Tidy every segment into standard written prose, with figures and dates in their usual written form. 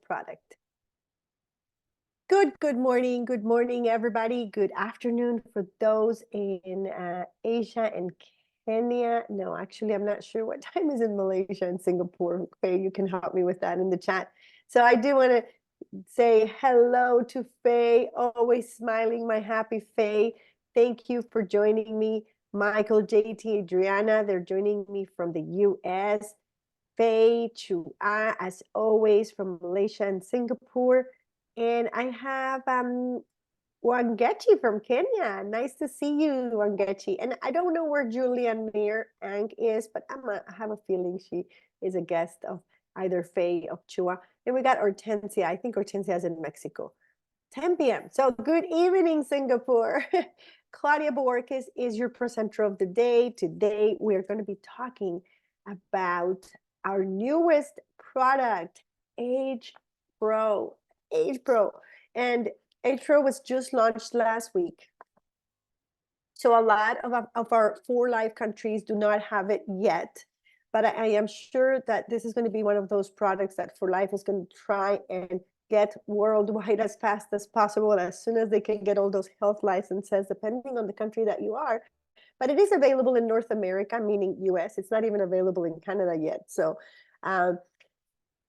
product. Good morning, everybody. Good afternoon for those in Asia and Kenya. No, actually, I'm not sure what time is in Malaysia and Singapore. Faye, you can help me with that in the chat. So I do want to say hello to Faye, always smiling, my happy Faye. Thank you for joining me. Michael, JT, Adriana, they're joining me from the US. Faye, Chua, as always, from Malaysia and Singapore. And I have Wangechi from Kenya. Nice to see you, Wangechi. And I don't know where Julia Near Ang is, but I have a feeling she is a guest of either Faye or Chua. And we got Hortensia. I think Hortensia is in Mexico. 10 p.m. So good evening, Singapore. Claudia Bohorquez is your presenter of the day. Today, we're going to be talking about our newest product, AgePro. AgePro. And AgePro was just launched last week. So a lot of our 4 live countries do not have it yet. But I am sure that this is going to be one of those products that 4Life is going to try and get worldwide as fast as possible, as soon as they can get all those health licenses, depending on the country that you are. But it is available in North America, meaning US. It's not even available in Canada yet. So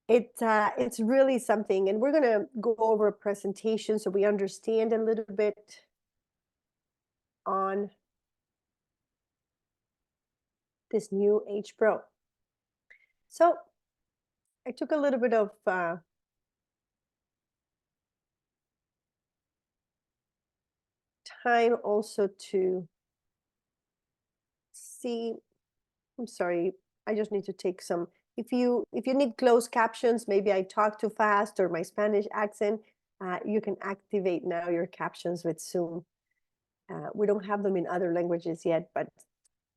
it's really something. And we're going to go over a presentation so we understand a little bit on this new AgePro. So I took a little bit of time also to see. I'm sorry, I just need to take some. If you need closed captions, maybe I talk too fast or my Spanish accent, you can activate now your captions with Zoom. We don't have them in other languages yet, but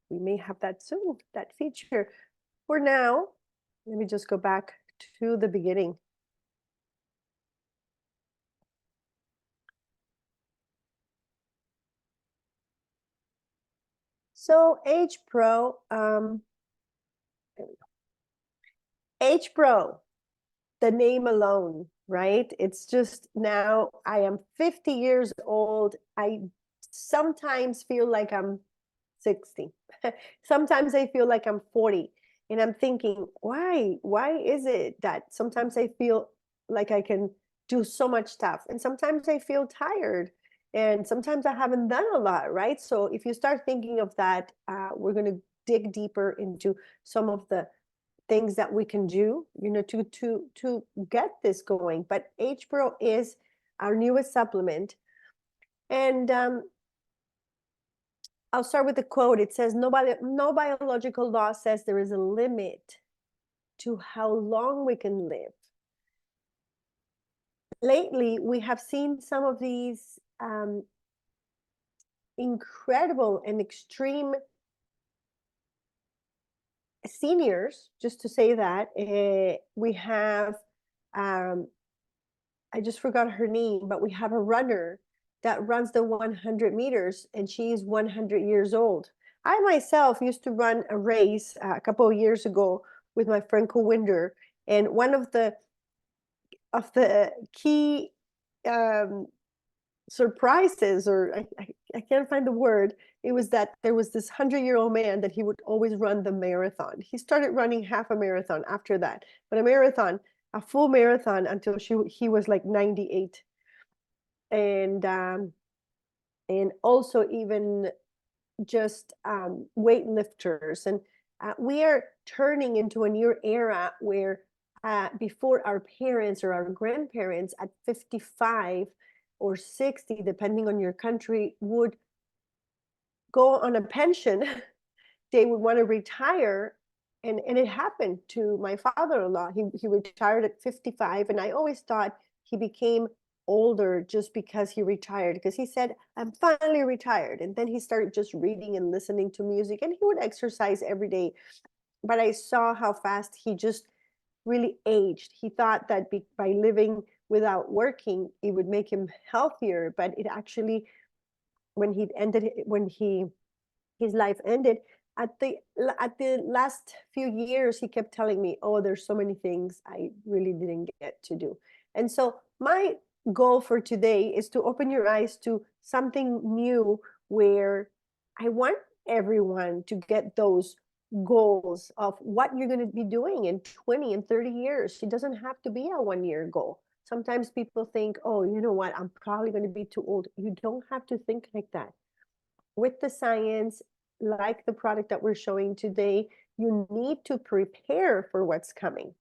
we may have that soon, that feature. For now, let me just go back to the beginning. So AgePro, there we go. AgePro, the name alone, right? It's just now I am 50 years old. I sometimes feel like I'm 60. Sometimes I feel like I'm 40. And I'm thinking, why? Why is it that sometimes I feel like I can do so much stuff? And sometimes I feel tired. And sometimes I haven't done a lot, right? So if you start thinking of that, we're going to dig deeper into some of the things that we can do, to get this going. But AgePro is our newest supplement. And I'll start with the quote. It says, no biological law says there is a limit to how long we can live. Lately, we have seen some of these incredible and extreme seniors, just to say that. We have, I just forgot her name, but we have a runner that runs the 100 meters, and she's 100 years old. I myself used to run a race a couple of years ago with my friend Winder, and one of the key surprises, or I can't find the word, it was that there was this 100-year-old man that he would always run the marathon. He started running half a marathon after that, but a full marathon until he was like 98. And also even just weightlifters. And we are turning into a new era where before our parents or our grandparents at 55 or 60, depending on your country, would go on a pension, they would want to retire. And it happened to my father-in-law. He retired at 55, and I always thought he became older just because he retired, because he said, I'm finally retired. And then he started just reading and listening to music, and he would exercise every day. But I saw how fast he just really aged. He thought that by living without working, it would make him healthier, but it actually, when his life ended, at the last few years, he kept telling me, oh, there's so many things I really didn't get to do. And so my goal for today is to open your eyes to something new, where I want everyone to get those goals of what you're going to be doing in 20 and 30 years. It doesn't have to be a 1 year goal. Sometimes people think, oh, you know what, I'm probably going to be too old. You don't have to think like that. With the science, like the product that we're showing today, you need to prepare for what's coming.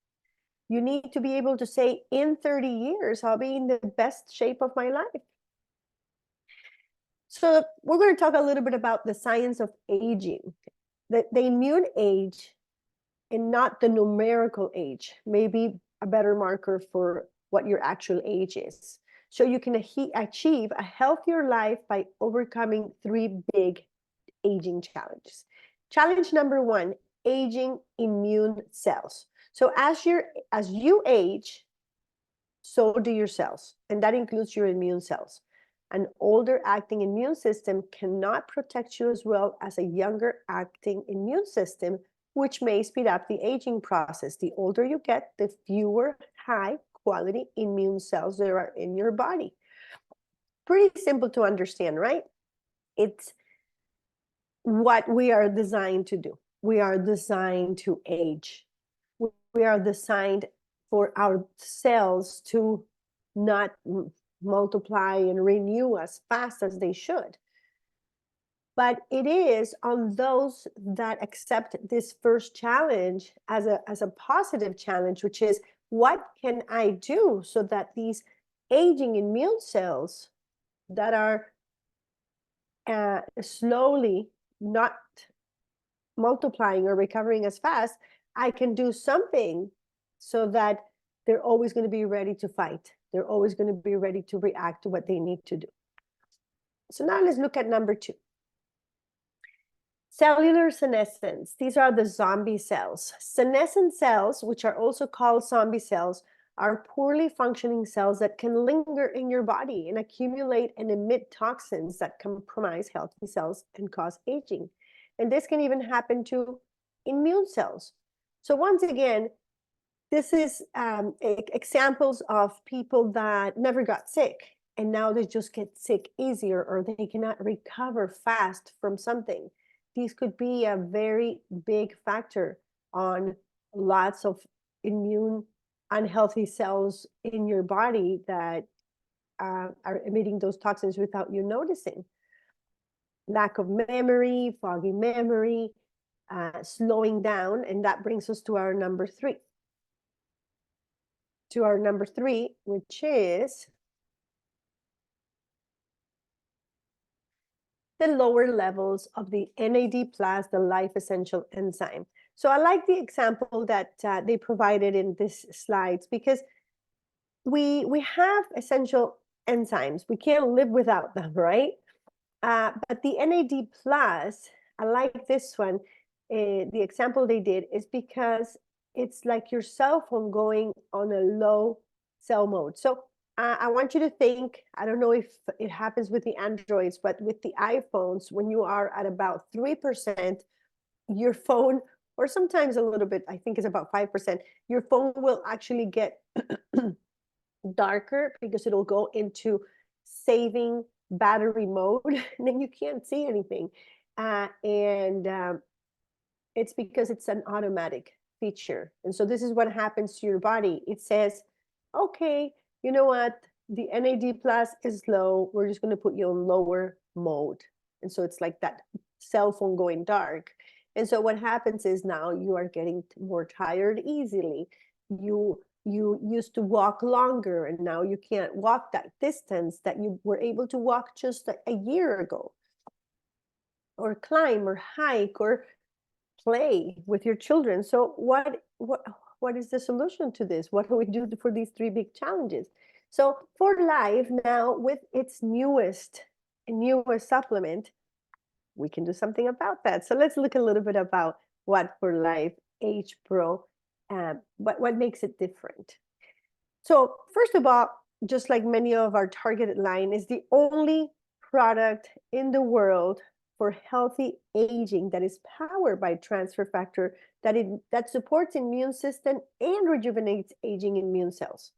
You need to be able to say, in 30 years, I'll be in the best shape of my life. So we're going to talk a little bit about the science of aging. The immune age, and not the numerical age, may be a better marker for what your actual age is. So you can achieve a healthier life by overcoming 3 big aging challenges. Challenge number 1, aging immune cells. So as you age, so do your cells, and that includes your immune cells. An older acting immune system cannot protect you as well as a younger acting immune system, which may speed up the aging process. The older you get, the fewer high quality immune cells there are in your body. Pretty simple to understand, right? It's what we are designed to do. We are designed to age. We are designed for our cells to not multiply and renew as fast as they should. But it is on those that accept this first challenge as a positive challenge, which is, what can I do so that these aging immune cells that are slowly not multiplying or recovering as fast, I can do something so that they're always going to be ready to fight. They're always going to be ready to react to what they need to do. So now let's look at number 2. Cellular senescence. These are the zombie cells. Senescent cells, which are also called zombie cells, are poorly functioning cells that can linger in your body and accumulate and emit toxins that compromise healthy cells and cause aging. And this can even happen to immune cells. So once again, this is examples of people that never got sick, and now they just get sick easier, or they cannot recover fast from something. These could be a very big factor on lots of immune unhealthy cells in your body that are emitting those toxins without you noticing. Lack of memory, foggy memory, slowing down, and that brings us to our number 3. Which is the lower levels of the NAD+, the life essential enzyme. So I like the example that they provided in this slides, because we have essential enzymes. We can't live without them, right? But the NAD+, I like this one. The example they did is because it's like your cell phone going on a low cell mode. So I want you to think, I don't know if it happens with the Androids, but with the iPhones, when you are at about 3%, your phone, or sometimes a little bit, I think it's about 5%, your phone will actually get darker, because it'll go into saving battery mode, and then you can't see anything. It's because it's an automatic feature. And so this is what happens to your body. It says, okay, you know what? The NAD+ is low. We're just going to put you on lower mode. And so it's like that cell phone going dark. And so what happens is, now you are getting more tired easily. You used to walk longer, and now you can't walk that distance that you were able to walk just a year ago. Or climb, or hike, or play with your children. So what is the solution to this? What do we do for these 3 big challenges? So for life now, with its newest supplement, we can do something about that. So let's look a little bit about what for life AgePro, what makes it different. So first of all, just like many of our targeted line, is the only product in the world for healthy aging that is powered by transfer factor that supports immune system and rejuvenates aging immune cells.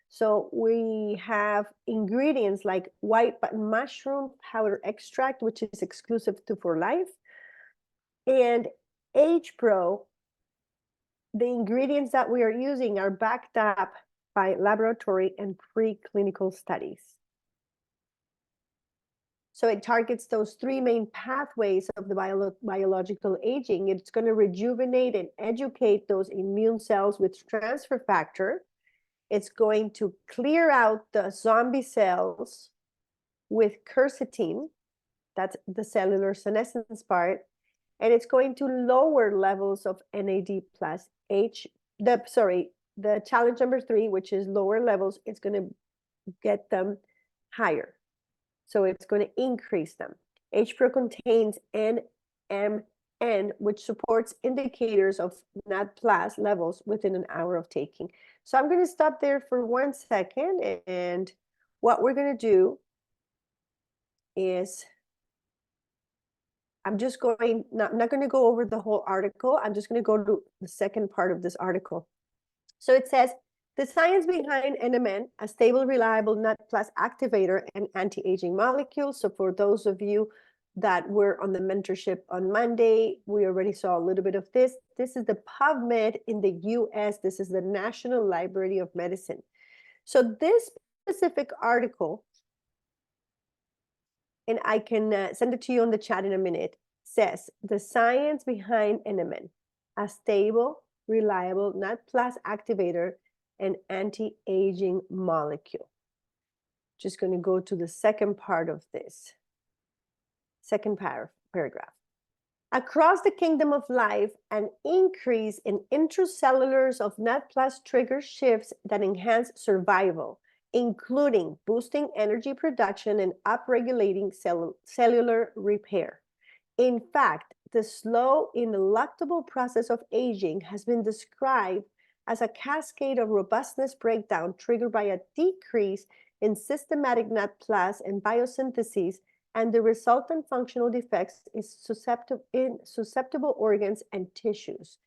So we have ingredients like white button mushroom powder extract, which is exclusive to For Life, and AgePro. The ingredients that we are using are backed up by laboratory and preclinical studies. So it targets those three main pathways of the biological aging. It's going to rejuvenate and educate those immune cells with transfer factor. It's going to clear out the zombie cells with quercetin. That's the cellular senescence part. And it's going to lower levels of NAD plus the challenge number 3, which is lower levels, it's going to get them higher. So it's going to increase them. AgePro contains NMN, which supports indicators of NAD plus levels within an hour of taking. So I'm going to stop there for 1 second. And what we're going to do is I'm not going to go over the whole article. I'm just going to go to the second part of this article. So it says, the science behind NMN, a stable, reliable NAD plus activator and anti-aging molecule. So for those of you that were on the mentorship on Monday, we already saw a little bit of this. This is the PubMed in the US. This is the National Library of Medicine. So this specific article, and I can send it to you on the chat in a minute, says the science behind NMN, a stable, reliable NAD plus activator and anti-aging molecule. Just going to go to the second part of this, second paragraph. Across the kingdom of life, an increase in intracellulars of NAD plus triggers shifts that enhance survival, including boosting energy production and upregulating cellular repair. In fact, the slow, ineluctable process of aging has been described as a cascade of robustness breakdown triggered by a decrease in systematic NAD plus and biosynthesis, and the resultant functional defects in susceptible organs and tissues.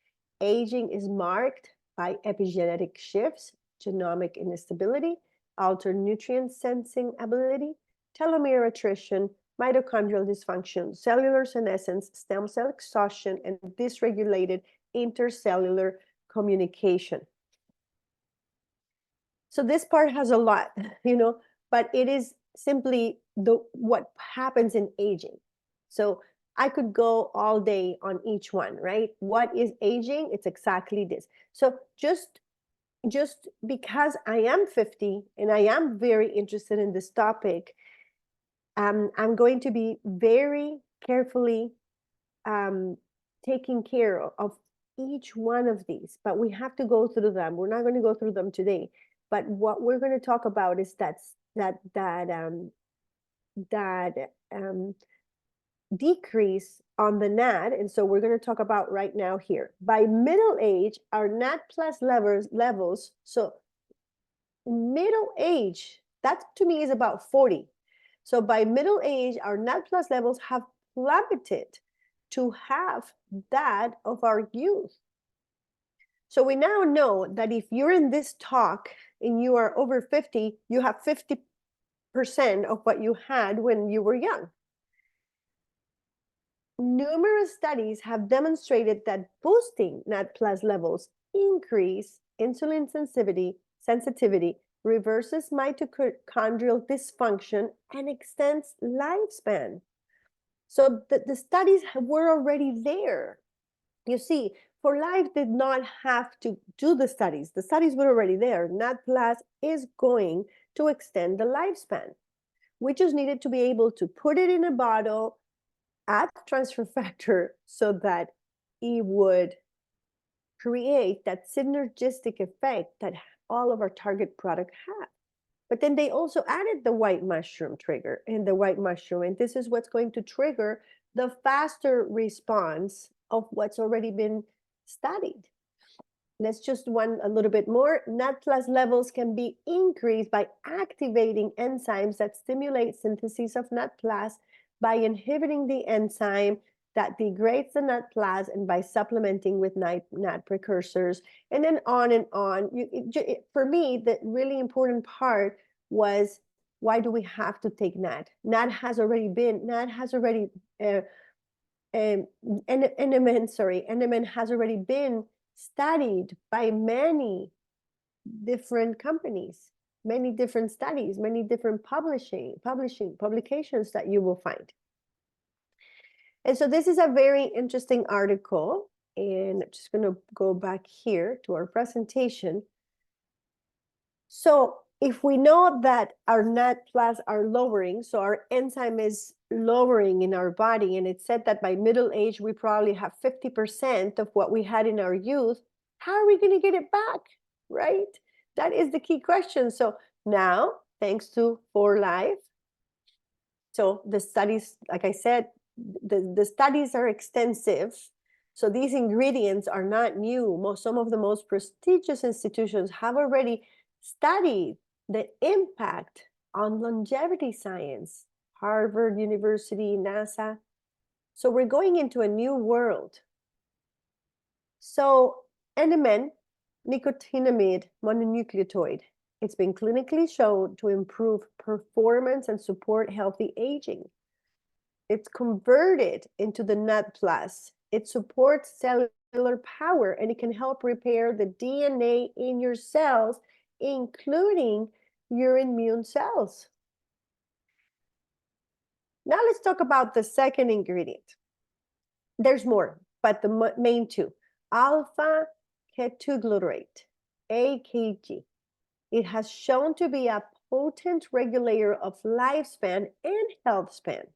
Aging is marked by epigenetic shifts, genomic instability, altered nutrient sensing ability, telomere attrition, mitochondrial dysfunction, cellular senescence, stem cell exhaustion, and dysregulated intercellular communication. So this part has a lot, but it is simply what happens in aging. So I could go all day on each one, right? What is aging? It's exactly this. So just because I am 50 and I am very interested in this topic, I'm going to be very carefully taking care of each one of these, but we have to go through them. We're not going to go through them today, but what we're going to talk about is that decrease on the NAD, and so we're going to talk about right now here. By middle age, our NAD plus levels. So middle age, that to me is about 40. So by middle age, our NAD plus levels have plummeted to half that of our youth. So we now know that if you're in this talk and you are over 50, you have 50% of what you had when you were young. Numerous studies have demonstrated that boosting NAD plus levels increase insulin sensitivity, reverses mitochondrial dysfunction, and extends lifespan. So the studies were already there. You see, For Life did not have to do the studies. The studies were already there. NAD plus is going to extend the lifespan. We just needed to be able to put it in a bottle, add transfer factor so that it would create that synergistic effect that all of our target product have. But then they also added the white mushroom trigger and the white mushroom, and this is what's going to trigger the faster response of what's already been studied. Let's just a little bit more. NAD plus levels can be increased by activating enzymes that stimulate synthesis of NAD plus by inhibiting the enzyme that degrades the NAD+ and by supplementing with NAD precursors, and then on and on. For me, the really important part was, why do we have to take NAD? NAD has already, NMN has already been studied by many different companies, many different studies, many different publications that you will find. And so this is a very interesting article, and I'm just going to go back here to our presentation. So if we know that our NAD+ are lowering, so our enzyme is lowering in our body, and it's said that by middle age, we probably have 50% of what we had in our youth, how are we going to get it back, right? That is the key question. So now, thanks to 4Life, so the studies, like I said, the studies are extensive. So these ingredients are not new. Some of the most prestigious institutions have already studied the impact on longevity science, Harvard University, NASA. So we're going into a new world. So NMN, nicotinamide mononucleotide, it's been clinically shown to improve performance and support healthy aging. It's converted into the NAD+. It supports cellular power, and it can help repair the DNA in your cells, including your immune cells. Now let's talk about the second ingredient. There's more, but the main two. Alpha ketoglutarate, AKG. It has shown to be a potent regulator of lifespan and health span.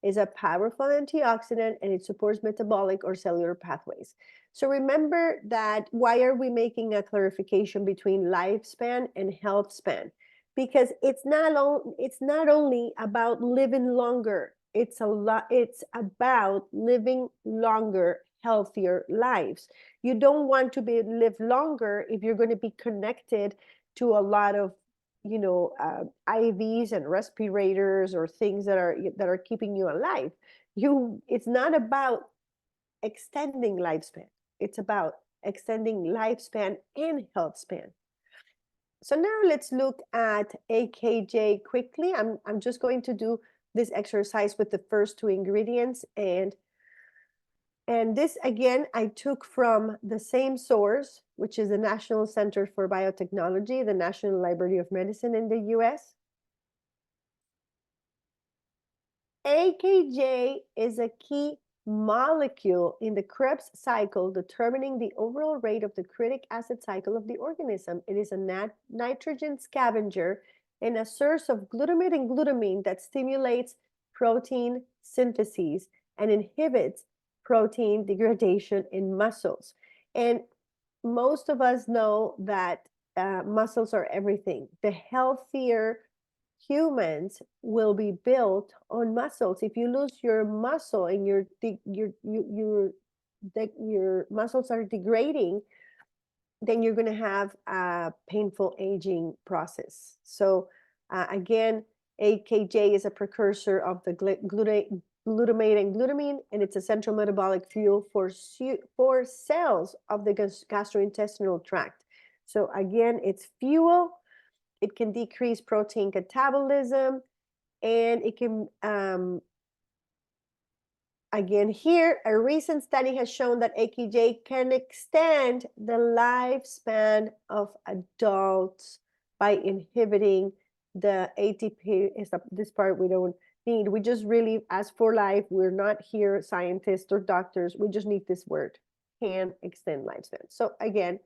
Is a powerful antioxidant, and it supports metabolic or cellular pathways. So remember that, why are we making a clarification between lifespan and health span? Because it's not only about living longer. It's about living longer, healthier lives. You don't want to live longer if you're going to be connected to a lot of IVs and respirators or things that are keeping you alive. It's not about extending lifespan. It's about extending lifespan and health span. So now let's look at AKJ quickly. I'm just going to do this exercise with the first two ingredients, and this, again, I took from the same source, which is the National Center for Biotechnology, the National Library of Medicine in the US. AKJ is a key molecule in the Krebs cycle, determining the overall rate of the critic acid cycle of the organism. It is a nitrogen scavenger and a source of glutamate and glutamine that stimulates protein synthesis and inhibits protein degradation in muscles. And most of us know that muscles are everything. The healthier humans will be built on muscles. If you lose your muscle and your muscles are degrading, then you're going to have a painful aging process. So again, AKJ is a precursor of the glutamate and glutamine, and it's a central metabolic fuel for cells of the gastrointestinal tract. So again, it's fuel. It can decrease protein catabolism, and it can, again here, a recent study has shown that AKJ can extend the lifespan of adults by inhibiting the ATP. This part we don't need. We just really, as 4Life, we're not here scientists or doctors. We just need this word, can extend lifespan. So again,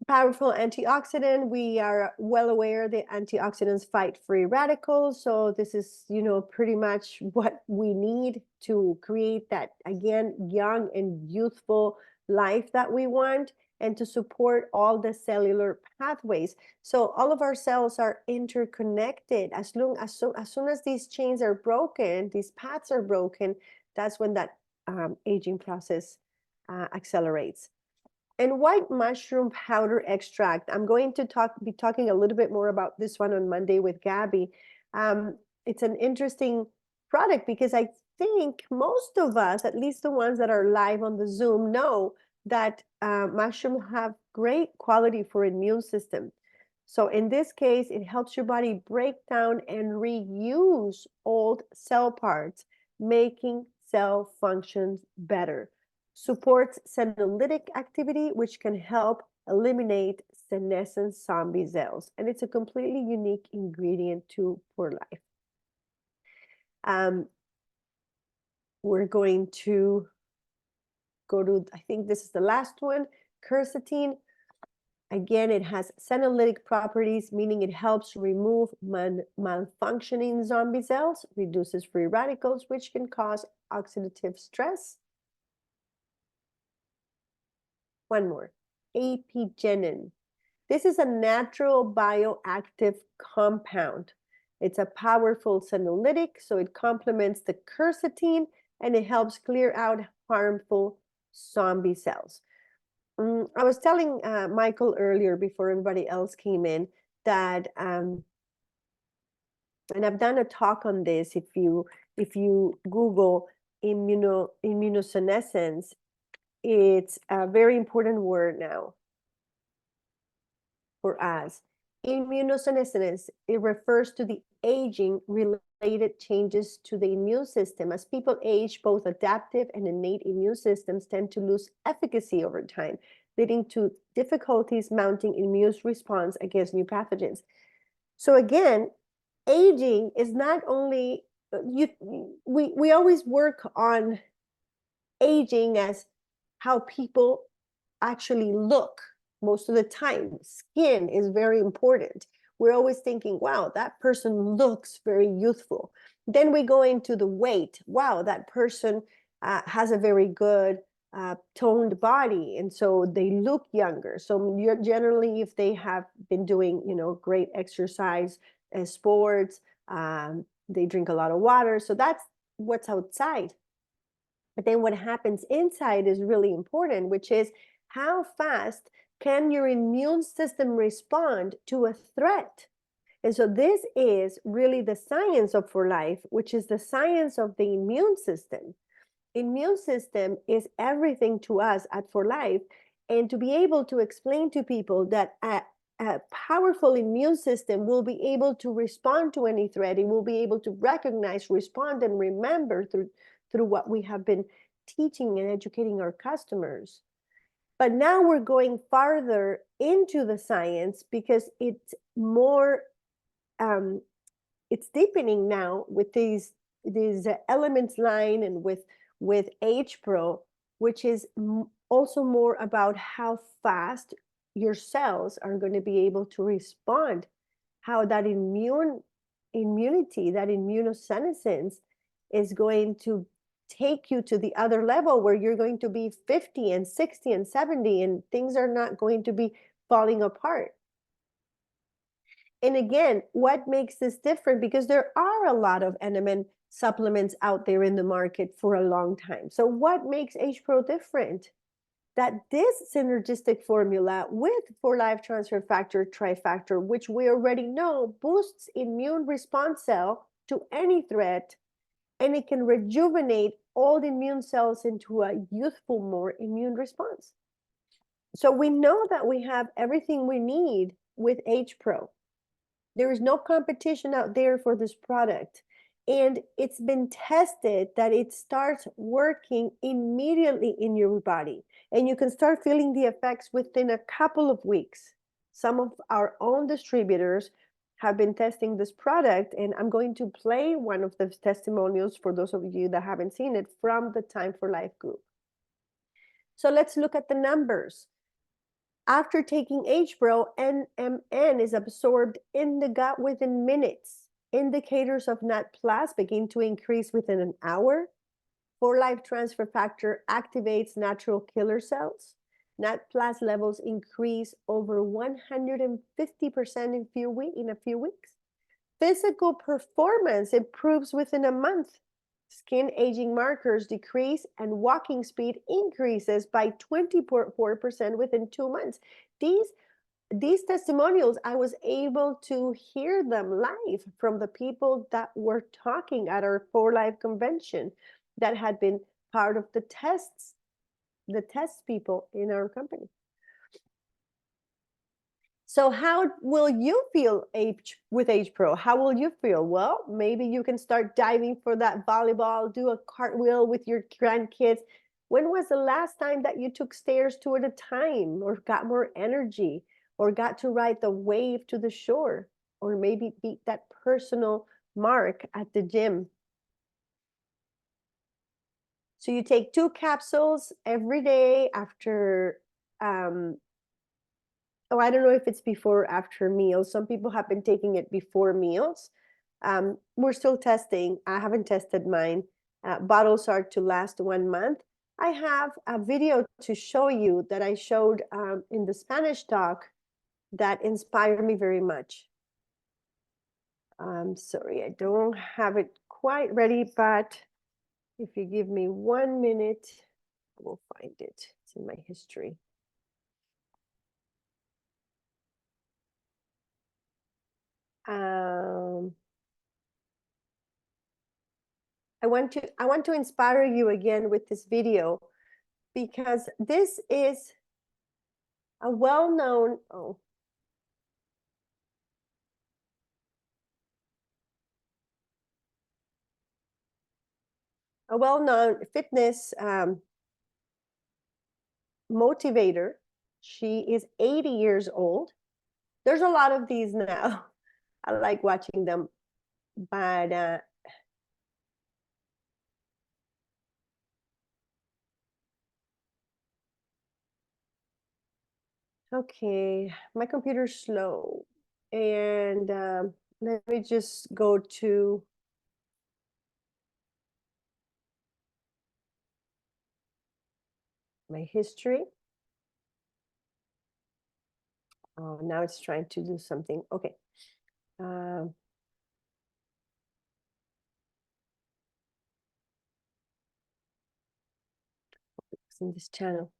powerful antioxidant. We are well aware that antioxidants fight free radicals. So this is, pretty much what we need to create that, again, young and youthful life that we want, and to support all the cellular pathways. So all of our cells are interconnected. As soon as these chains are broken, these paths are broken, that's when that aging process accelerates. And white mushroom powder extract. I'm going to be talking a little bit more about this one on Monday with Gabby. It's an interesting product because I think most of us, at least the ones that are live on the Zoom, know that mushrooms have great quality for immune system. So in this case, it helps your body break down and reuse old cell parts, making cell functions better. Supports senolytic activity, which can help eliminate senescent zombie cells. And it's a completely unique ingredient for life. We're going to go to, I think this is the last one, quercetin. Again, it has senolytic properties, meaning it helps remove malfunctioning zombie cells, reduces free radicals, which can cause oxidative stress. One more, apigenin. This is a natural bioactive compound. It's a powerful senolytic, so it complements the quercetin and it helps clear out harmful zombie cells. I was telling Michael earlier before everybody else came in that, and I've done a talk on this. If you Google immunosenescence, it's a very important word now for us. Immunosenescence, it refers to the aging related changes to the immune system. As people age, both adaptive and innate immune systems tend to lose efficacy over time, leading to difficulties mounting immune response against new pathogens. So again, aging is not only, we always work on aging as how people actually look most of the time. Skin is very important. We're always thinking, wow, that person looks very youthful. Then we go into the weight. Wow, that person has a very good toned body, and so they look younger. So generally, if they have been doing, great exercise, sports, they drink a lot of water. So that's what's outside. But then what happens inside is really important, which is how fast can your immune system respond to a threat? And so this is really the science of For Life, which is the science of the immune system. Immune system is everything to us at For Life. And to be able to explain to people that a powerful immune system will be able to respond to any threat, it will be able to recognize, respond, and remember through what we have been teaching and educating our customers. But now we're going farther into the science because it's more, it's deepening now with these elements line and with AgePro, which is also more about how fast your cells are going to be able to respond, how that immunity, that immunosenescence is going to take you to the other level where you're going to be 50 and 60 and 70 and things are not going to be falling apart. And again, what makes this different? Because there are a lot of NMN supplements out there in the market for a long time. So what makes AgePro different? That this synergistic formula with For Life Transfer Factor Trifactor, which we already know boosts immune response cell to any threat, and it can rejuvenate old immune cells into a youthful, more immune response. So we know that we have everything we need with AgePro. There is no competition out there for this product. And it's been tested that it starts working immediately in your body. And you can start feeling the effects within a couple of weeks. Some of our own distributors have been testing this product, and I'm going to play one of the testimonials for those of you that haven't seen it from the Time for Life group. So let's look at the numbers. After taking AgePro, NMN is absorbed in the gut within minutes. Indicators of NAT+ begin to increase within an hour. For Life Transfer Factor activates natural killer cells. NAT+ levels increase over 150% in a few weeks. Physical performance improves within a month. skin aging markers decrease and walking speed increases by 24% within 2 months. These testimonials, I was able to hear them live from the people that were talking at our For Life convention that had been part of the test people in our company. So how will you feel with AgePro? How will you feel? Well, maybe you can start diving for that volleyball, do a cartwheel with your grandkids. When was the last time that you took stairs two at a time, or got more energy, or got to ride the wave to the shore, or maybe beat that personal mark at the gym? So you take 2 capsules every day after oh, I don't know if it's before or after meals. Some people have been taking it before meals. We're still testing. I haven't tested mine. Bottles are to last 1 month. I have a video to show you that I showed in the Spanish talk that inspired me very much. Sorry, I don't have it quite ready, but if you give me 1 minute, I will find it. It's in my history. I want to inspire you again with this video, because this is a well-known, a well-known fitness motivator. She is 80 years old. There's a lot of these now. I like watching them, but okay, my computer's slow, and let me just go to my history. Oh, now it's trying to do something. Okay. In this channel.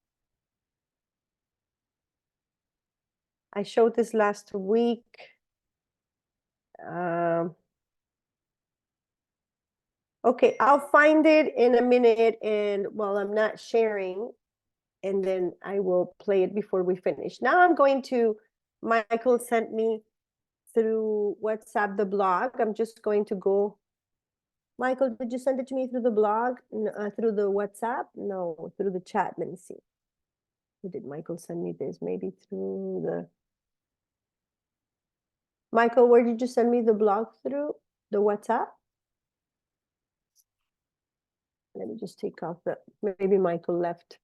I showed this last week. Okay, I'll find it in a minute, and while I'm not sharing, and then I will play it before we finish. Now I'm going to, Michael sent me through WhatsApp the blog. I'm just going to go. Michael, did you send it to me through the blog, through the WhatsApp? No, through the chat. Let me see. Who did Michael send me this? Maybe through the... Michael, where did you send me the blog through? The WhatsApp? Let me just take off the, maybe Michael left.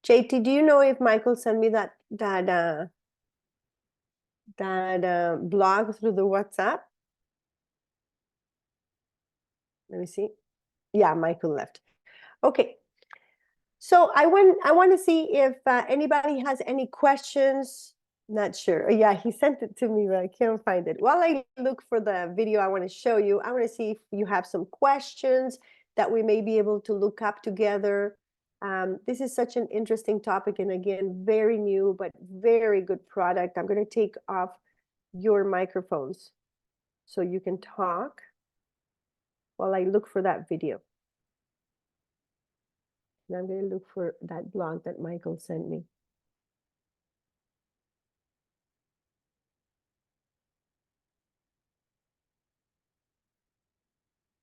JT, do you know if Michael sent me that blog through the WhatsApp? Let me see. Yeah, Michael left. Okay. So I want to see if anybody has any questions. Not sure. Yeah, he sent it to me, but I can't find it. While I look for the video I want to show you, I want to see if you have some questions that we may be able to look up together. This is such an interesting topic, and again, very new, but very good product. I'm going to take off your microphones so you can talk while I look for that video. And I'm going to look for that blog that Michael sent me.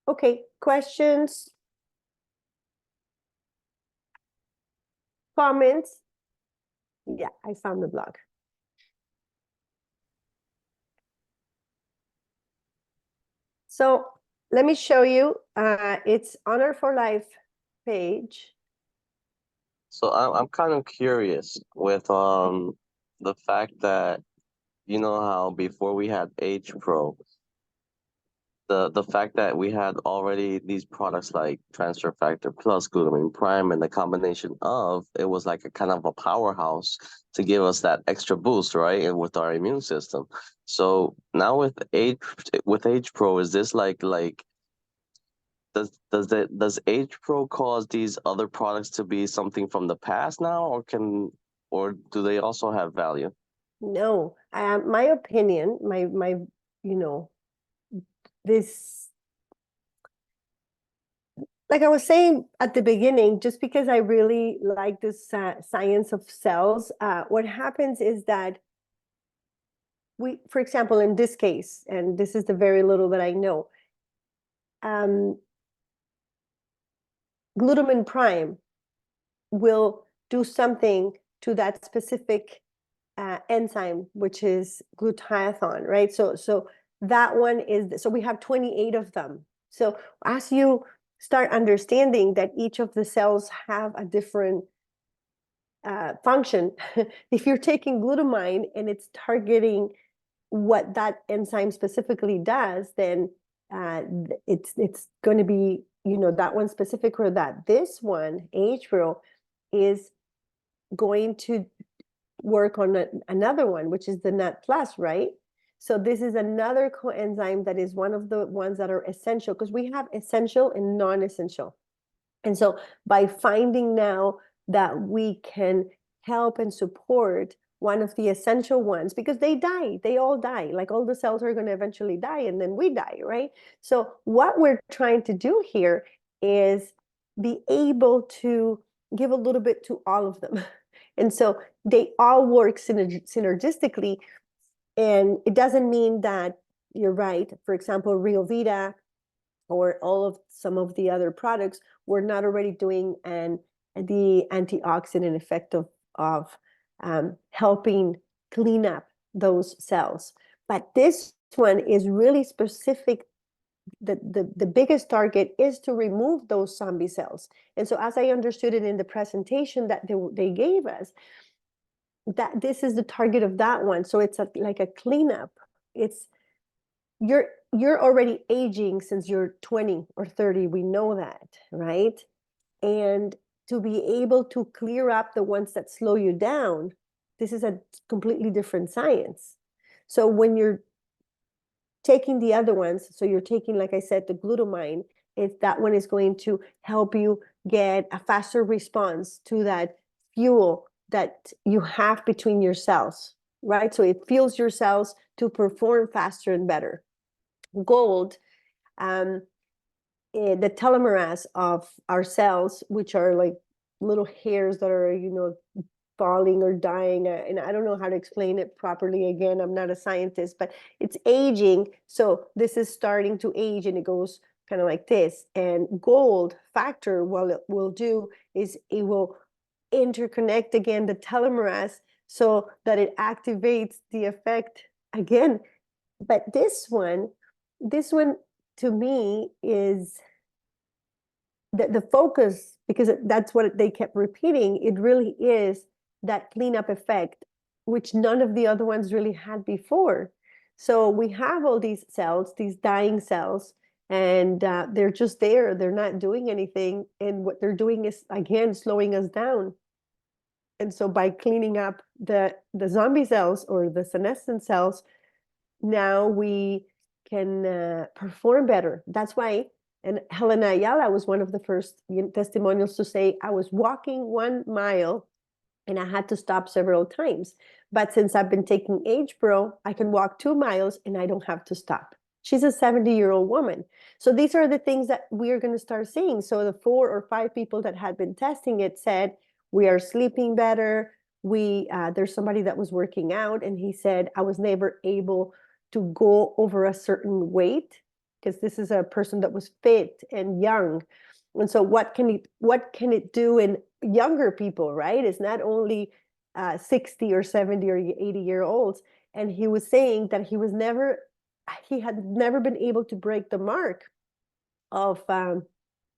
Okay, questions? Comments? Yeah, I found the blog. So let me show you. It's on our For Life page. So I'm kind of curious with the fact that, you know how before we had AgePro, the fact that we had already these products like Transfer Factor plus Glutamine Prime, and the combination of it was like a kind of a powerhouse to give us that extra boost, right? And with our immune system. So now with Age Pro, is this like does Age Pro cause these other products to be something from the past now, or do they also have value? No, my opinion, my you know, this, like I was saying at the beginning, just because I really like this science of cells, what happens is that for example, in this case, and this is the very little that I know, um, glutamine prime will do something to that specific enzyme, which is glutathione, right? So that one is, so we have 28 of them. So as you start understanding that each of the cells have a different function, if you're taking glutamine and it's targeting what that enzyme specifically does, then it's going to be, that one specific, or that this one, AgePro, is going to work on another one, which is the NUT plus, right? So this is another coenzyme that is one of the ones that are essential, because we have essential and non-essential. And so by finding now that we can help and support one of the essential ones, because they all die, like all the cells are going to eventually die, and then we die, right? So what we're trying to do here is be able to give a little bit to all of them. And so they all work synergistically. And it doesn't mean that, you're right, for example, Rio Vita or some of the other products, we're not already doing the antioxidant effect of helping clean up those cells. But this one is really specific. The biggest target is to remove those zombie cells. And so as I understood it in the presentation that they gave us, that this is the target of that one. So it's like a cleanup. It's you're already aging since you're 20 or 30. We know that, right? And to be able to clear up the ones that slow you down, this is a completely different science. So when you're taking the other ones, so you're taking, like I said, the glutamine, that one is going to help you get a faster response to that fuel that you have between your cells, right? So it fuels your cells to perform faster and better. Gold, the telomerase of our cells, which are like little hairs that are, falling or dying, and I don't know how to explain it properly. Again, I'm not a scientist, but it's aging. So this is starting to age, and it goes kind of like this. And gold factor, what it will do is it will interconnect again the telomerase so that it activates the effect again. But this one to me is the focus, because that's what they kept repeating. It really is that cleanup effect, which none of the other ones really had before. So we have all these cells, these dying cells, and they're just there. They're not doing anything. And what they're doing is, again, slowing us down. And so by cleaning up the zombie cells or the senescent cells, now we can perform better. That's why, and Helena Ayala was one of the first testimonials to say, I was walking 1 mile and I had to stop several times. But since I've been taking AgePro, I can walk 2 miles and I don't have to stop. She's a 70-year-old woman. So these are the things that we're going to start seeing. So the 4 or 5 people that had been testing it said, we are sleeping better. There's somebody that was working out, and he said, I was never able to go over a certain weight, because this is a person that was fit and young. And so what can it do in younger people, right? It's not only 60 or 70 or 80-year-olds. And he was saying that he had never been able to break the mark of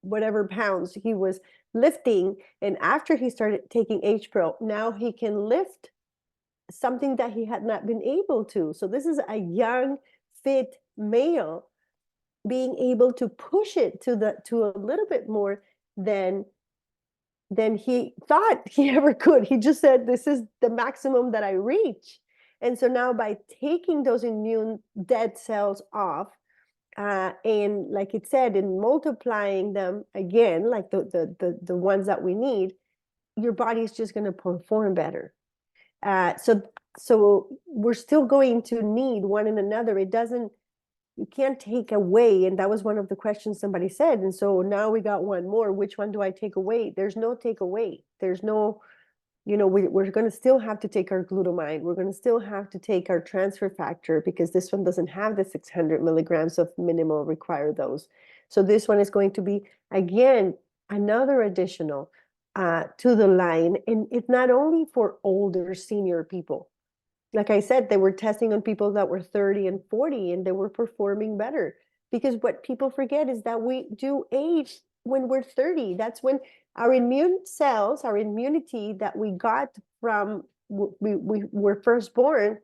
whatever pounds he was lifting. And after he started taking AgePro, now he can lift something that he had not been able to. So this is a young, fit male being able to push it to a little bit more than he thought he ever could. He just said, this is the maximum that I reach. And so now by taking those immune dead cells off, and like it said, in multiplying them again, like the ones that we need, your body's just going to perform better. So we're still going to need one and another. You can't take away. And that was one of the questions somebody said. And so now we got one more. Which one do I take away? There's no take away. There's no, we're going to still have to take our glutamine. We're going to still have to take our transfer factor, because this one doesn't have the 600 milligrams of minimal require those. So this one is going to be, again, another additional to the line. And it's not only for older senior people. Like I said, they were testing on people that were 30 and 40, and they were performing better. Because what people forget is that we do age when we're 30. That's when our immune cells, our immunity that we got from we were first born,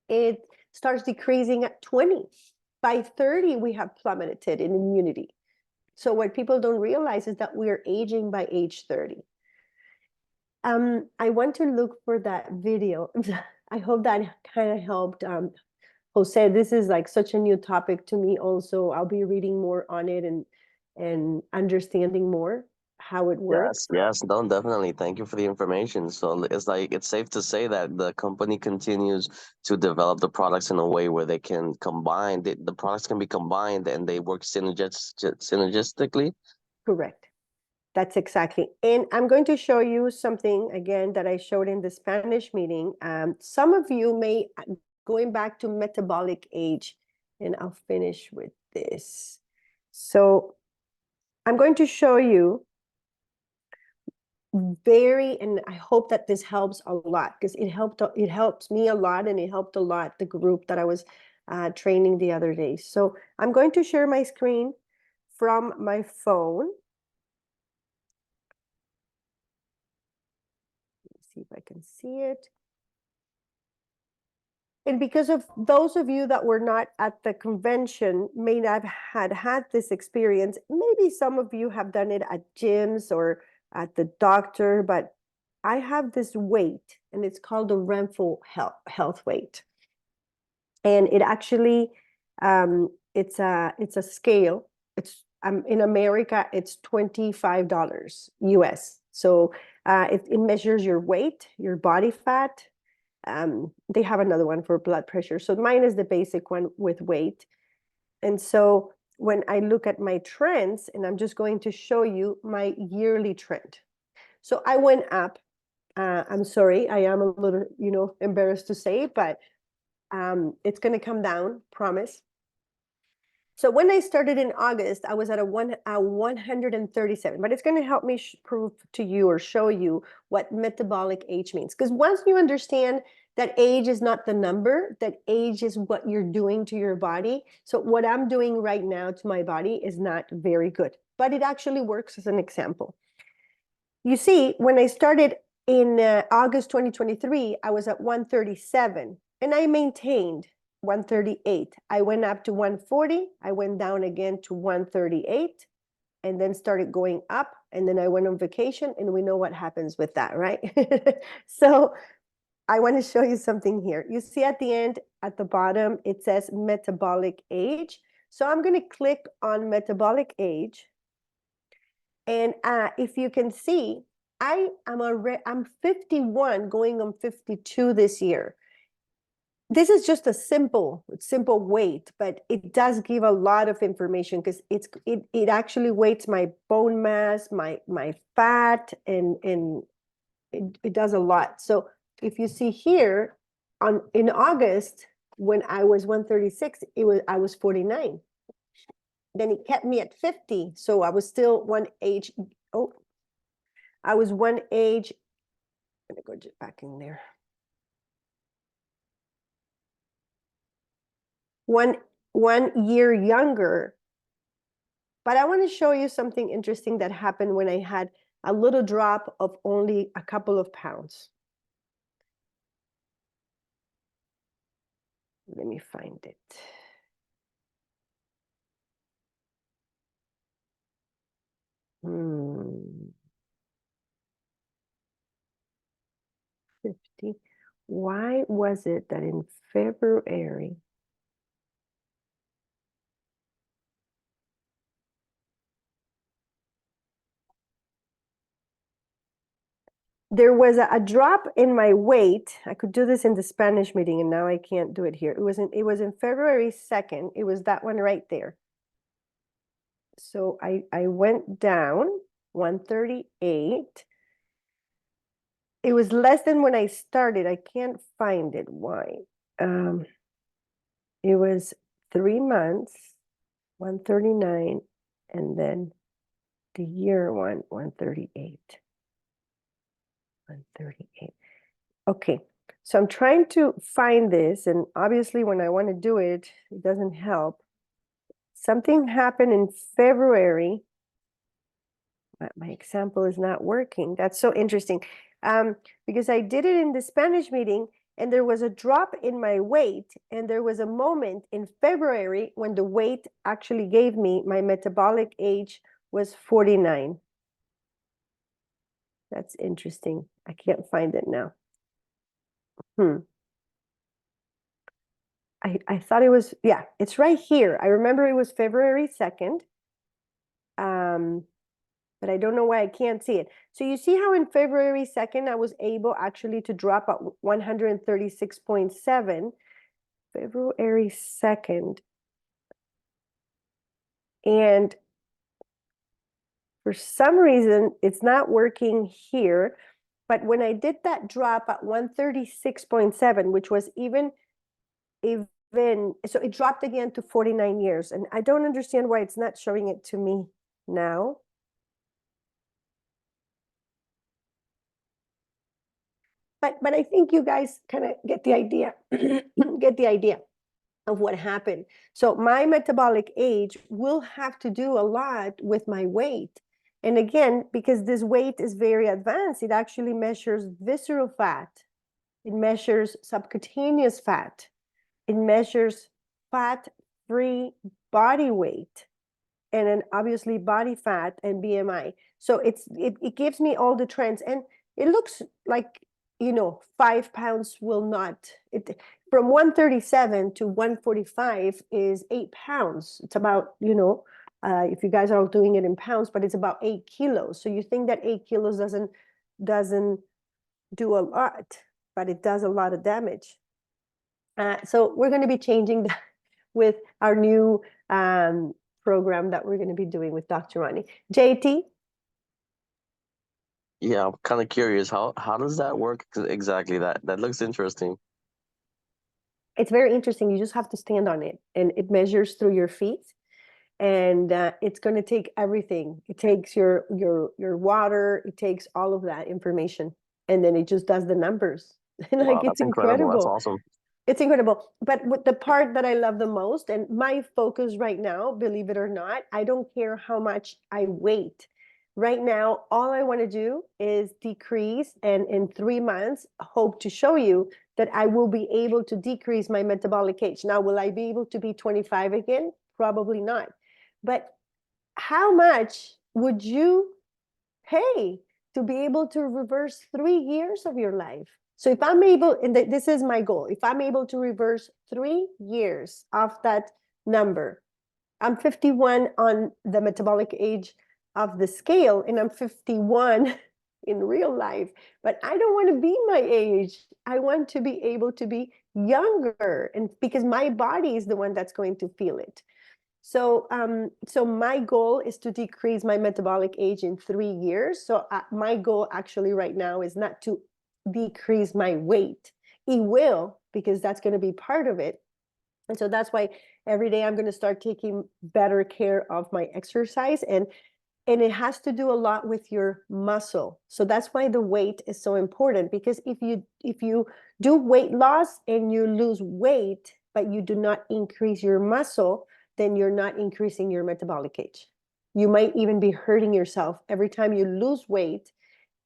it starts decreasing at 20. By 30, we have plummeted in immunity. So what people don't realize is that we're aging by age 30. I want to look for that video. I hope that kind of helped. Jose, this is like such a new topic to me also. I'll be reading more on it and understanding more how it works. Yes, no, definitely. Thank you for the information. So it's like it's safe to say that the company continues to develop the products in a way where they can combine the products can be combined and they work synergistically. Correct. That's exactly. And I'm going to show you something again that I showed in the Spanish meeting. Some of you may, going back to metabolic age, and I'll finish with this. So I'm going to show you and I hope that this helps a lot, because it helps me a lot, and it helped a lot the group that I was training the other day. So I'm going to share my screen from my phone. See if I can see it. And because of those of you that were not at the convention may not have had this experience, maybe some of you have done it at gyms or at the doctor, but I have this weight, and it's called the Renfrew health weight. And it actually, it's a scale. It's in America, it's $25 US. So it measures your weight, your body fat. They have another one for blood pressure. So mine is the basic one with weight. And so when I look at my trends, and I'm just going to show you my yearly trend. So I went up. I'm sorry, I am a little, embarrassed to say, but it's going to come down, promise. So when I started in August, I was at a 137, but it's going to help me prove to you or show you what metabolic age means. Because once you understand that age is not the number, that age is what you're doing to your body. So what I'm doing right now to my body is not very good, but it actually works as an example. You see, when I started in August 2023, I was at 137, and I maintained 138. I went up to 140. I went down again to 138, and then started going up. And then I went on vacation, and we know what happens with that, right? So I want to show you something here. You see at the end, at the bottom, it says metabolic age. So I'm going to click on metabolic age. And if you can see, I'm 51 going on 52 this year. This is just a simple weight, but it does give a lot of information, because it actually weights my bone mass, my fat, and it does a lot. So if you see here in August, when I was 136, I was 49. Then it kept me at 50. So I was still one age. Oh, I was one age. I'm going to go back in there. One year younger. But I want to show you something interesting that happened when I had a little drop of only a couple of pounds. Let me find it. JT, why was it that in February, there was a drop in my weight? I could do this in the Spanish meeting, and now I can't do it here. It was in February 2nd. It was that one right there. So I went down 138. It was less than when I started. I can't find it. Why? It was 3 months, 139, and then the year one, 138. 138. Okay, so I'm trying to find this, and obviously when I want to do it, it doesn't help. Something happened in February. My example is not working. That's so interesting. Because I did it in the Spanish meeting, and there was a drop in my weight, and there was a moment in February when the weight actually gave me my metabolic age was 49. That's interesting. I can't find it now. I thought it was, yeah, it's right here. I remember it was February 2nd. But I don't know why I can't see it. So you see how in February 2nd, I was able actually to drop at 136.7. February 2nd. And for some reason, it's not working here. But when I did that drop at 136.7, which was even, so it dropped again to 49 years. And I don't understand why it's not showing it to me now. But I think you guys kind of get the idea, get the idea of what happened. So my metabolic age will have to do a lot with my weight. And again, because this weight is very advanced, it actually measures visceral fat. It measures subcutaneous fat. It measures fat-free body weight. And then obviously body fat and BMI. So it gives me all the trends. And it looks like, 5 pounds will not, from 137 to 145 is 8 pounds. It's about, if you guys are all doing it in pounds, but it's about 8 kilos. So you think that 8 kilos doesn't do a lot, but it does a lot of damage. So we're going to be changing that with our new program that we're going to be doing with Dr. Ronnie. JT? Yeah, I'm kind of curious. How does that work exactly? That looks interesting. It's very interesting. You just have to stand on it, and it measures through your feet. And it's going to take everything. It takes your water. It takes all of that information, and then it just does the numbers. Wow, It's that's incredible. That's incredible. awesome. It's incredible. But with the part that I love the most, and my focus right now, believe it or not, I don't care how much I weigh. Right now, all I want to do is decrease, and in 3 months, hope to show you that I will be able to decrease my metabolic age. Now, will I be able to be 25 again? Probably not. But how much would you pay to be able to reverse 3 years of your life? So if I'm able, and this is my goal, if I'm able to reverse 3 years of that number, I'm 51 on the metabolic age of the scale, and I'm 51 in real life, but I don't want to be my age. I want to be able to be younger, and because my body is the one that's going to feel it. So, so my goal is to decrease my metabolic age in 3 years. So my goal actually right now is not to decrease my weight. It will, because that's going to be part of it. And so that's why every day I'm going to start taking better care of my exercise, and it has to do a lot with your muscle. So that's why the weight is so important, because if you do weight loss and you lose weight, but you do not increase your muscle, then you're not increasing your metabolic age. You might even be hurting yourself every time you lose weight.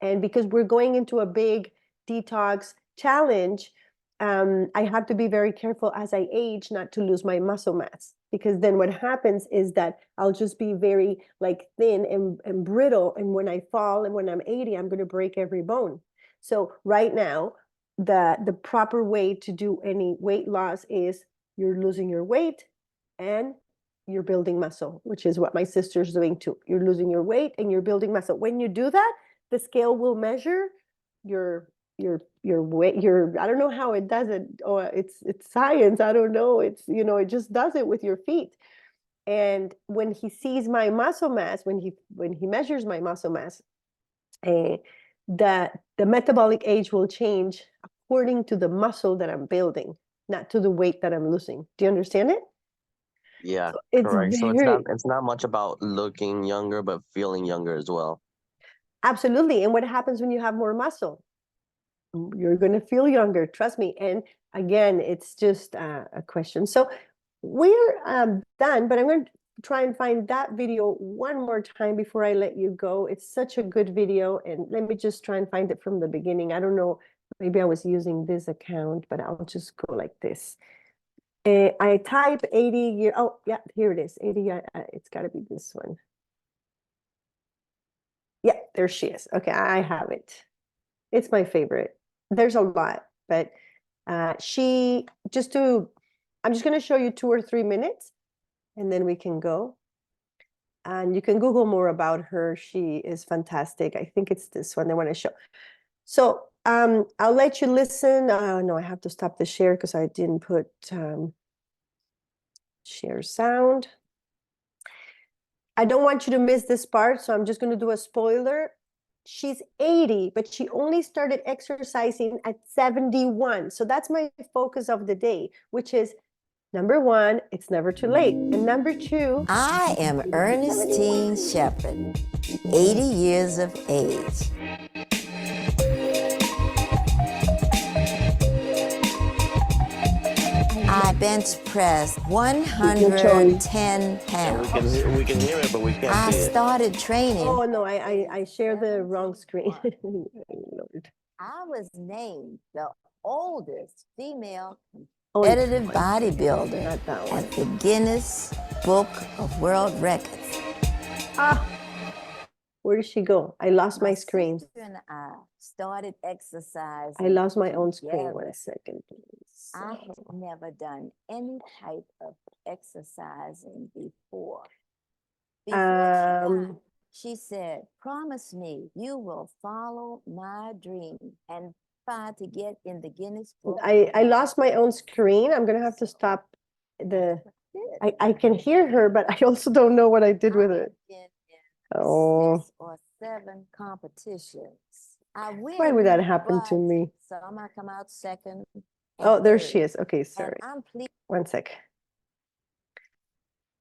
And because we're going into a big detox challenge, I have to be very careful as I age not to lose my muscle mass, because then what happens is that I'll just be very thin and brittle. And when I fall and when I'm 80, I'm going to break every bone. So right now, the proper way to do any weight loss is you're losing your weight and you're building muscle, which is what my sister's doing too. You're losing your weight and you're building muscle. When you do that, the scale will measure your weight. I don't know how it does it, or it's science. I don't know. It's, it just does it with your feet. And when he sees my muscle mass, when he measures my muscle mass, the metabolic age will change according to the muscle that I'm building, not to the weight that I'm losing. Do you understand it? Yeah, So it's correct. So very it's not much about looking younger, but feeling younger as well. absolutely. And what happens when you have more muscle? You're going to feel younger, trust me. And again, it's just a question. So we're done, but I'm going to try and find that video one more time before I let you go. It's such a good video, and let me just try and find it from the beginning. I don't know, maybe I was using this account, but I'll just go like this. I type 80 year, oh yeah, here it is, 80, it's got to be this one. Yeah, there she is. Okay, I have it. It's my favorite. There's a lot, but I'm just going to show you 2 or 3 minutes, and then we can go. And you can Google more about her. She is fantastic. I think it's this one I want to show. So I'll let you listen. Oh, no, I have to stop the share because I didn't put share sound. I don't want you to miss this part, so I'm just going to do a spoiler. She's 80, but she only started exercising at 71. So that's my focus of the day, which is number 1, it's never too late. And number 2, I am Ernestine Shepherd, 80 years of age. I bench press 110 pounds. We can hear it, but we can't I see it. started training. oh no, I share the wrong screen. Lord. I was named the oldest female Oh, competitive bodybuilder not that one. at the Guinness Book of World Records. Where did she go? I lost my screen. sister and I started exercising. I lost my own screen. together. 1 second, please. I had never done any type of exercising before. Um, She said, promise me you will follow my dream and try to get in the Guinness Book. I lost my own screen. I'm gonna have to stop the. I can hear her, but I also don't know what I did with it. Oh. 6 or 7 competitions. I win. Why would that happen to but me? Some I come out second. and Oh, there third. she is. Okay, And sorry. I'm pleased. 1 sec.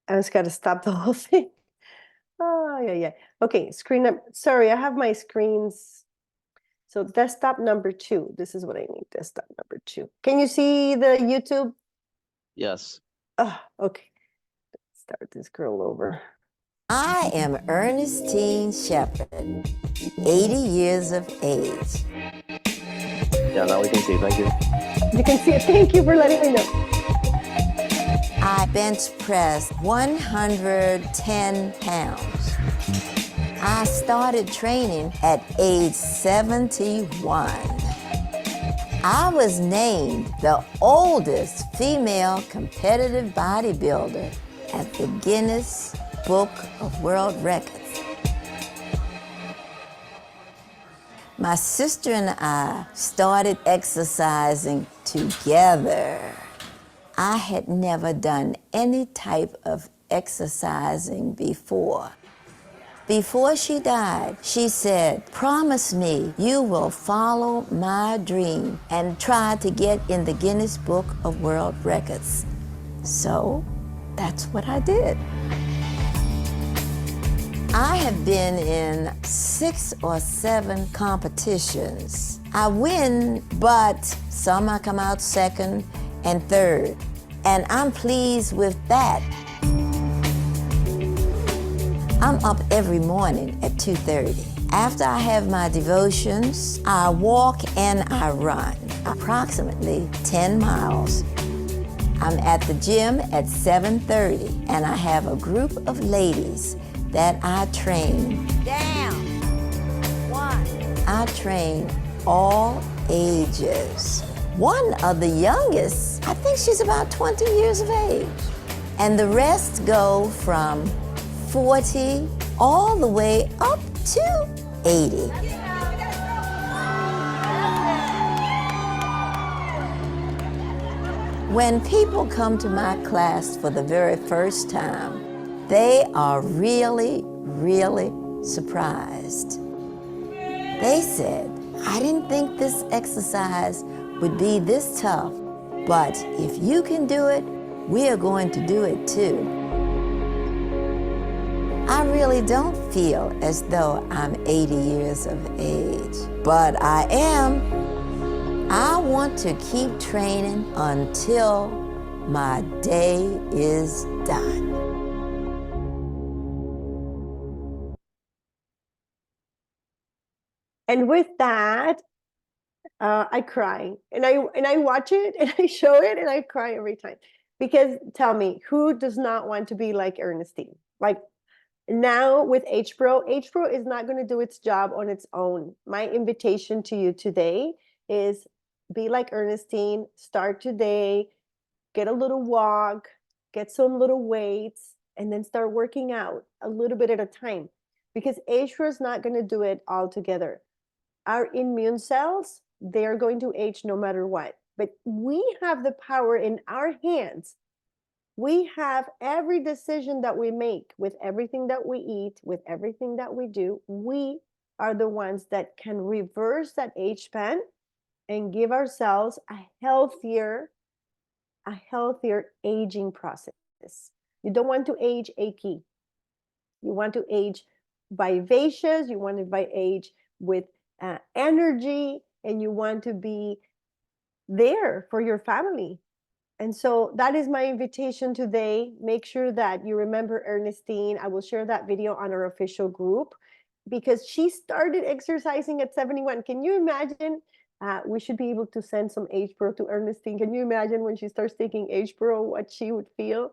I just got to stop the whole thing. Oh, yeah. Okay, screen up. Sorry, I have my screens. So desktop number 2. This is what I need. Desktop number 2. Can you see the YouTube? Yes. Oh, okay. Let's start this girl over. I am Ernestine Shepherd, 80 years of age. Yeah, now we can see. Thank you. You can see it. Thank you for letting me know. I bench pressed 110 pounds. I started training at age 71. I was named the oldest female competitive bodybuilder at the Guinness Book of World Records. My sister and I started exercising together. I had never done any type of exercising before. Before she died, she said, promise me you will follow my dream and try to get in the Guinness Book of World Records. So that's what I did. I have been in 6 or 7 competitions. I win, but some I come out second and third, and I'm pleased with that. I'm up every morning at 2:30. After I have my devotions, I walk and I run approximately 10 miles. I'm at the gym at 7:30, and I have a group of ladies that I train. Down. 1. I train all ages. One of the youngest, I think she's about 20 years of age. And the rest go from 40 all the way up to 80. When people come to my class for the very first time, they are really, really surprised. They said, I didn't think this exercise would be this tough, but if you can do it, we are going to do it too. I really don't feel as though I'm 80 years of age, but I am. I want to keep training until my day is done. And with that, I cry, and I watch it, and I show it, and I cry every time. Because tell me, who does not want to be like Ernestine? Like now with AgePro, AgePro is not going to do its job on its own. My invitation to you today is be like Ernestine. Start today, get a little walk, get some little weights, and then start working out a little bit at a time. Because AgePro is not going to do it all together. Our immune cells, they're going to age no matter what. But we have the power in our hands. We have every decision that we make with everything that we eat, with everything that we do. We are the ones that can reverse that age span and give ourselves a healthier aging process. You don't want to age achy. You want to age vivacious. You want to age with energy, and you want to be there for your family. And so that is my invitation today. Make sure that you remember Ernestine. I will share that video on our official group because she started exercising at 71. Can you imagine? We should be able to send some AgePro to Ernestine. Can you imagine when she starts taking AgePro, what she would feel?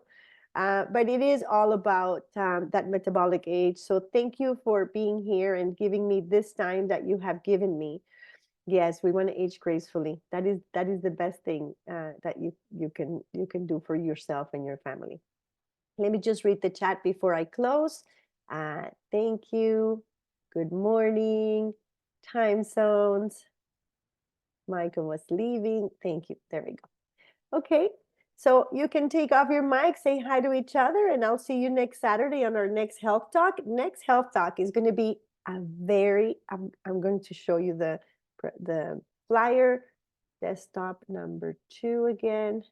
But it is all about that metabolic age. So thank you for being here and giving me this time that you have given me. Yes, we want to age gracefully. That is the best thing that you can do for yourself and your family. Let me just read the chat before I close. Thank you. Good morning. Time zones. Michael was leaving. Thank you. There we go. Okay. So you can take off your mic, say hi to each other, and I'll see you next Saturday on our next health talk. Next health talk is going to be I'm going to show you the flyer, desktop number 2 again.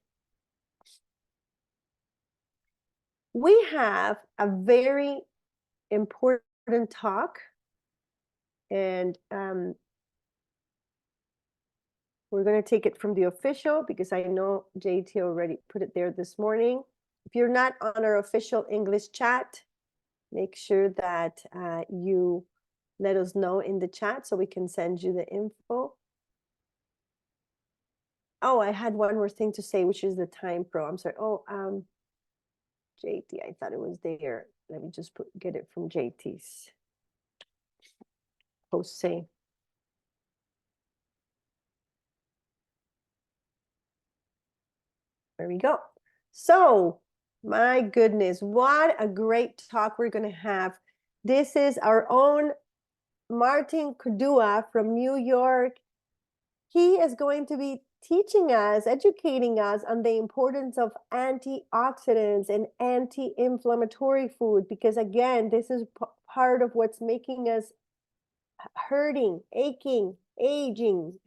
We have a very important talk, and we're going to take it from the official because I know JT already put it there this morning. If you're not on our official English chat, make sure that you let us know in the chat so we can send you the info. Oh, I had one more thing to say, which is the Time Pro. I'm sorry. Oh, JT, I thought it was there. Let me just get it from JT's. Jose. There we go. So, my goodness, what a great talk we're going to have. This is our own Martin Cordua from New York. He is going to be teaching us, educating us on the importance of antioxidants and anti-inflammatory food, because again, this is part of what's making us hurting, aching, aging.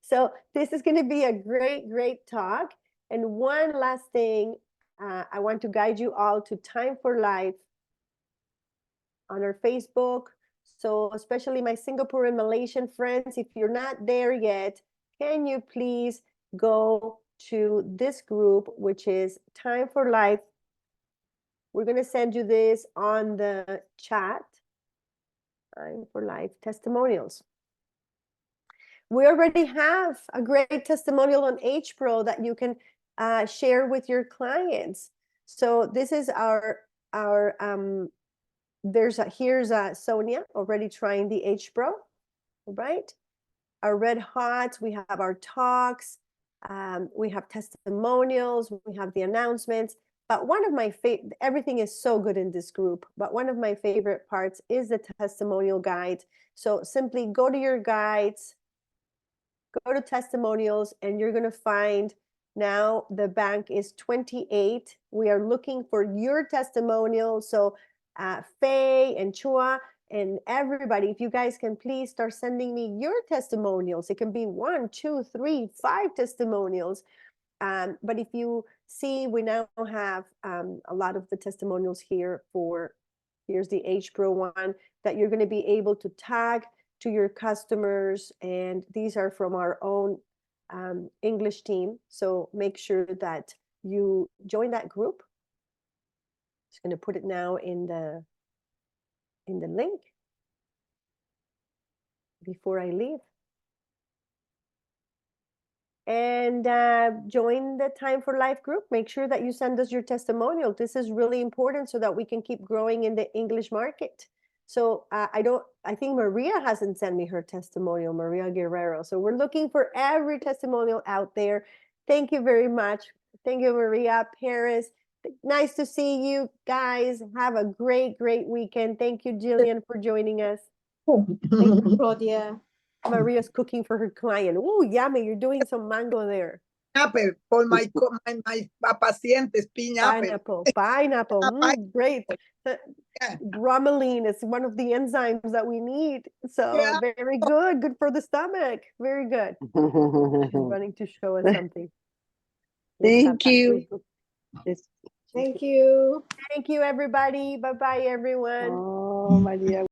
So this is going to be a great talk. And one last thing, I want to guide you all to Time for Life on our Facebook. So especially my Singapore and Malaysian friends, if you're not there yet, can you please go to this group, which is Time for Life. We're going to send you this on the chat. Time for Life testimonials. We already have a great testimonial on AgePro that you can share with your clients. So this is here's Sonia already trying the AgePro, right? our red hots, we have our talks, we have testimonials, we have the announcements. But one of my favorite, everything is so good in this group, but one of my favorite parts is the testimonial guide. So simply go to your guides, go to testimonials, and you're going to find now the bank is 28. We are looking for your testimonials. So Faye and Chua and everybody, if you guys can please start sending me your testimonials. It can be 1, 2, 3, 5 testimonials. But if you see, we now have a lot of the testimonials here for, here's the AgePro one that you're going to be able to tag to your customers. And these are from our own English team. So make sure that you join that group. Just going to put it now in the link before I leave. And join the Time for Life group. Make sure that you send us your testimonial. This is really important so that we can keep growing in the English market. So I think Maria hasn't sent me her testimonial, Maria Guerrero. So we're looking for every testimonial out there. Thank you very much. Thank you, Maria, Paris. Nice to see you guys. Have a great, great weekend. Thank you, Jillian, for joining us. Thank you, Claudia. Maria's cooking for her client. Oh, yummy. You're doing some mango there. Apple for my pacientes, pineapple. Pineapple. Great. Yeah. Bromelain is one of the enzymes that we need. So Yeah. very good. Good for the stomach. Very good. She's running to show us something. Thank you. Thank you. Thank you, everybody. Bye-bye, everyone. Oh, Maria.